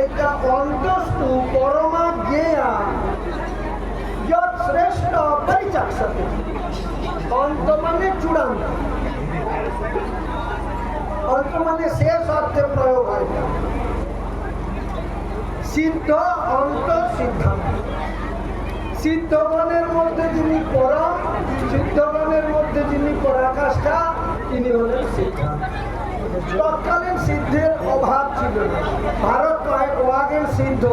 এটা অন্তস্তু পরমা জ্ঞেয়া যৎ শ্রেষ্ঠ পরিচাক্ষতে। অন্ত মানে চূড়ান্ত, অন্ত মানে শেষ অর্থে প্রয়োগ হয়। সিদ্ধ অন্ত সিদ্ধান্ত। সিদ্ধগণের মধ্যে যিনি পরম, সিদ্ধগণের মধ্যে যিনি পরাকাষ্ঠা, তিনি হলেন সিদ্ধান্ত। তৎকালীন সিদ্ধের অভাব ছিল না। ভারত ওয়াগের সিদ্ধ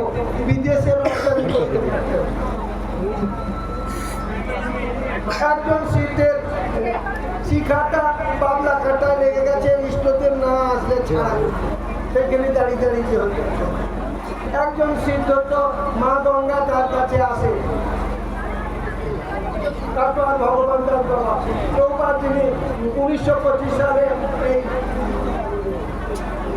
বিদেশের রপ্তানি করতে পারত। একজন সিদ্ধের শিখাটা বাবলা কাটায় লেগে গেছে, ইষ্টদের না আসলে ছাড়া সেখানে দাঁড়িয়ে দাঁড়িয়ে হতে। একজন সিদ্ধ তো মা গঙ্গা তার কাছে আসে, কাটোয়ার ভগবান চৌপার যিনি 1925 সালে এই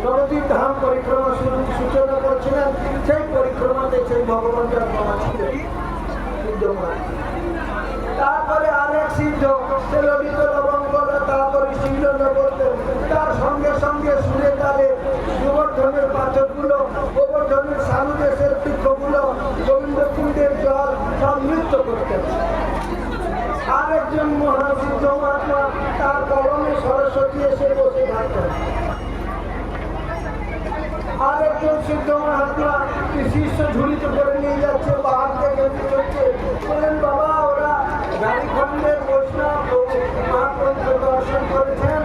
নবদ্বীপ ধাম পরিক্রমা সূচনা করছিলেন, সেই পরিক্রমাতে সেই ভগবান জন্মা ছিলেন। তারপরে আরেক সিদ্ধ সে ললিত লবঙ্গ তারপরে শিলন করতেন, তার সঙ্গে সঙ্গে সুরে তালে গোবর্ধনের পাথরগুলো, গোবর্ধনের সানুদেশের বৃক্ষগুলো, গোবিন্দকুণ্ডের জল সব নৃত্য করতেন। আরেকজন মহাসিদ্ধ মহাত্মা তার কলমে সরস্বতী এসে বসে থাকতেন। আরেকজন সিদ্ধ মহাত্মা শিষ্য ঝুড়িতে করে নিয়ে যাচ্ছে, বাহার থেকে চলছে, বললেন বাবা ওরা ঝাড়খণ্ডের বৈষ্ণব মহাপ্রভুকে দর্শন করেছেন,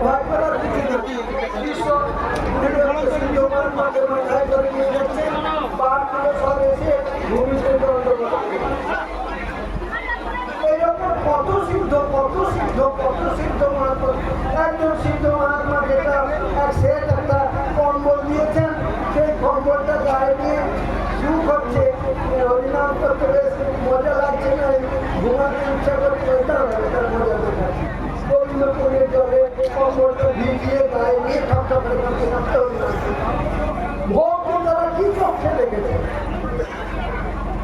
ভয় করার কিছু নেই। শিষ্য সিদ্ধ মহাত্মাকে মাথায় করে নিয়ে যাচ্ছেন, বাহারগুলো সব এসে ভূমিতে দণ্ড করছে। এইরকম কত সিদ্ধ কত সিদ্ধ কত সিদ্ধ মহাত্মা। একজন সিদ্ধ মহাত্মা যেটা এক সেট একটা কম্বল দিয়েছেন, সেই কম্বলটা গায়ে নিয়ে সুখ হচ্ছে, হরিনাম করতে বেশ মজা লাগছে না, ঘুমাতে ইচ্ছা করছে, ওইটা তার মজা দেখাচ্ছে। গোবিন্দপুরের জলে কম্বলটা ভিজিয়ে গায়ে নিয়ে ঠাপটা করে কাছে কাঁপতে হরিনাম। ভক্ত তারা কি চোখে দেখেছে?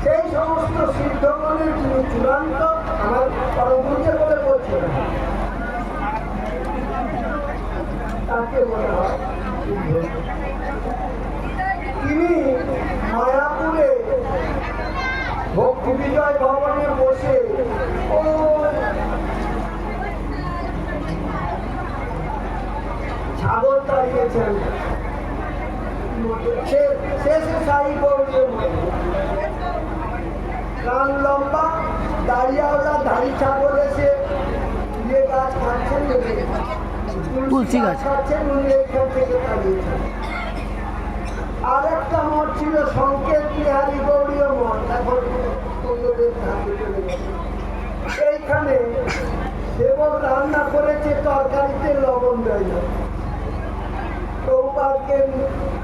সেই সমস্ত সিদ্ধগণের যিনি চূড়ান্ত, আমার পরমপুরুষের বলে বলছে না, তাকে মনে হয় তিনি মায়াপুরে ভক্তি বিজয় ভবনে বসে ছাগল তাড়িয়েছেন। শেষে সাই গৌরীর কান লম্বা দাঁড়িয়াওয়ালা ধাড়ি ছাগল এসে যে গাছ খাচ্ছেন, তুলসী গাছ খাচ্ছেন, উনি এইখান থেকে তাড়িয়েছেন। আর একটা মঠ ছিল সংকেত বিহারী গৌরীয় মঠ, এখন এইখানে সেবক রান্না করেছে, তরকারিতে লবণ দেয় না।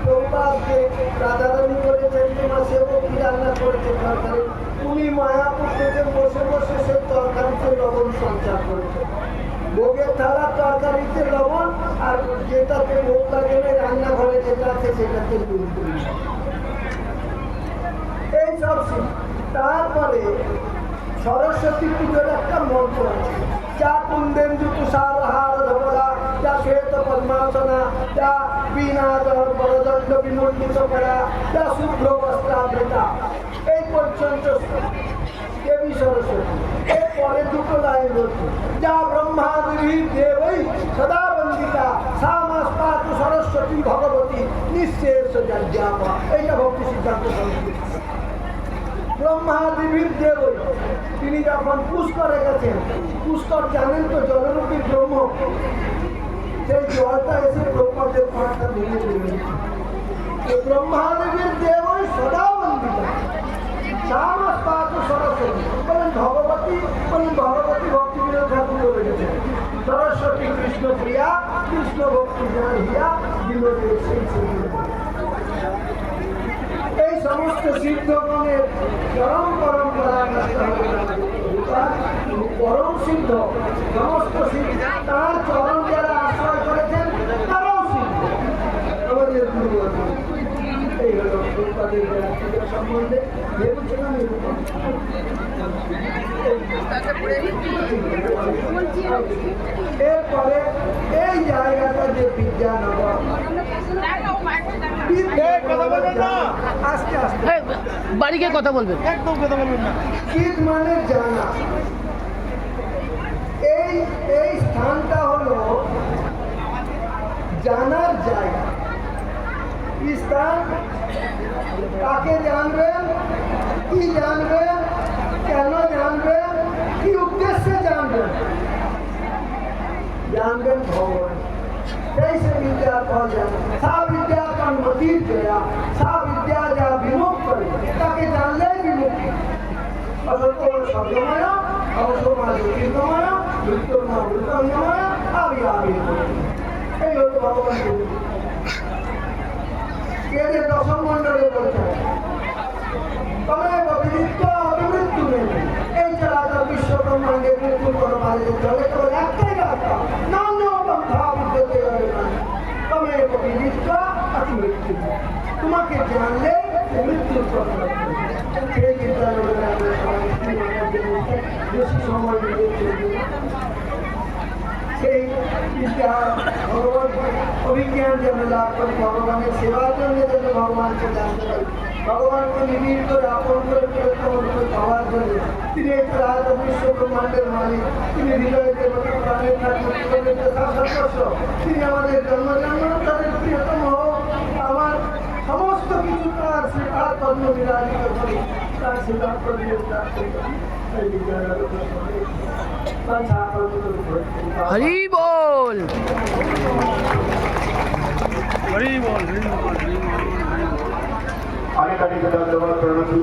চৌপাকে রাধারানী করেছেন, তোমার সেবক কি রান্না করেছে তরকারি, উনি মায়াপুর থেকে বসে বসে সে তরকারিতে লবণ সঞ্চার করেছে। ভোগের থালা তরকারিতে লবণ, আর যেটাতে ভোগ লাগে না রান্নাঘরে যেটা আছে সেটাতে এইসব। তারপরে সরস্বতী পুজোর একটা মন্ত্র আছে, যা কুন্দেন্দু তুষার হার ধরা, যা শ্বেত পদ্মাসনা, যা বিনা বরদণ্ড বিমণ্ডিত করা, যা শুভ্র বস্ত্রাবৃতা। এই পর্যন্ত দেবী সরস্বতী। এরপরে দুটো লাইন বলছে, যা ব্রহ্মাদি দেবই সদা বন্দিতা, সা মাস্তাতু সরস্বতী ভগবতী নিঃশেষ জাজ্ঞাপা। এইটা ভক্তি সিদ্ধান্ত সংস্কৃতি। ব্রহ্মাদিবীর দেবই, তিনি যখন পুষ্করে গেছেন, পুষ্কর জানেন তো জলরূপী ব্রহ্ম, সেই জলটা এসে ব্রহ্মদের পাটা ভেঙে দেবে। ব্রহ্মাদেবীর দেবই সদা বন্দিতা, সরস্বতী বলেন ভগবতী, বলেন ভগবতী ভক্তি বিনোদ ঠাকুর বলে গেছেন, সরস্বতী কৃষ্ণ প্রিয়া, কৃষ্ণ ভক্তি হিয়া বিনোদের সেই। এই সমস্ত সিদ্ধগণের চরম পরম্পরা, পরম সিদ্ধ সমস্ত সিদ্ধ, তার চরম যারা আশ্রয় করেছেন তারাও সিদ্ধ। আমাদের পূর্ববর্তী এই হল তাদের সম্বন্ধে ভেবেছিলাম। এরপরে এই জায়গাটা যে বিদ্যানগর, কথা বলবেন না। আস্তে আস্তে এই, বাড়ি গিয়ে কথা বলবেন। একদম কথা বলবেন না। ঈদ মানে জানা। এই এই স্থানটা হলো জানার জায়গা। এই স্থান কাকে জানবেন, কি জানবেন, কেন জানবেন, কি উদ্দেশ্যে জানবেন? जानबेन भगवान कैसे विद्या कह जाए सा विद्या कन्मति गया सा विद्या जा विमुख करे ताके जानले विमुख असल तो शब्दमय अवसर मा ज्योतिर्गमय मृत्यु मा मृतंगमय आवी आवी এই হলো ভগবান কে যে দশম মণ্ডলে বলছেন তবে বিদিত্ব অবিমৃত্যু নেই এই চলাচল বিশ্ব ব্রহ্মাণ্ডের মৃত্যু কোনো বাড়িতে চলে তো একটাই রাস্তা নান্য পন্থা বুদ্ধতে তবে বিদিত্ব অবিমৃত্যু তোমাকে জানলে মৃত্যুর কথা সেই বিদ্যালয়ে বেশি সময় সেই ইতিহাস ভগবান অভিজ্ঞান যেন লাভ করি ভগবানের সেবার জন্য যেন ভগবানকে জানতে পারি ভগবানকে নিবিড় করে আপন করে প্রিয়তমরূপে পাওয়ার জন্য তিনি এই রাত বিশ্ব ব্রহ্মাণ্ডের মালিক তিনি হৃদয় দেবতা প্রাণের ঠাকুর সর্বস্ব তিনি আমাদের জন্ম জন্মান্তরের প্রিয়তম হোক আমার সমস্ত কিছু তার তার কর্ম বিরাজিত করি তার সেবা করি এই বিদ্যালয় হরি বল। হরি বল। অনেক অনেক ধন্যবাদ প্রণতি।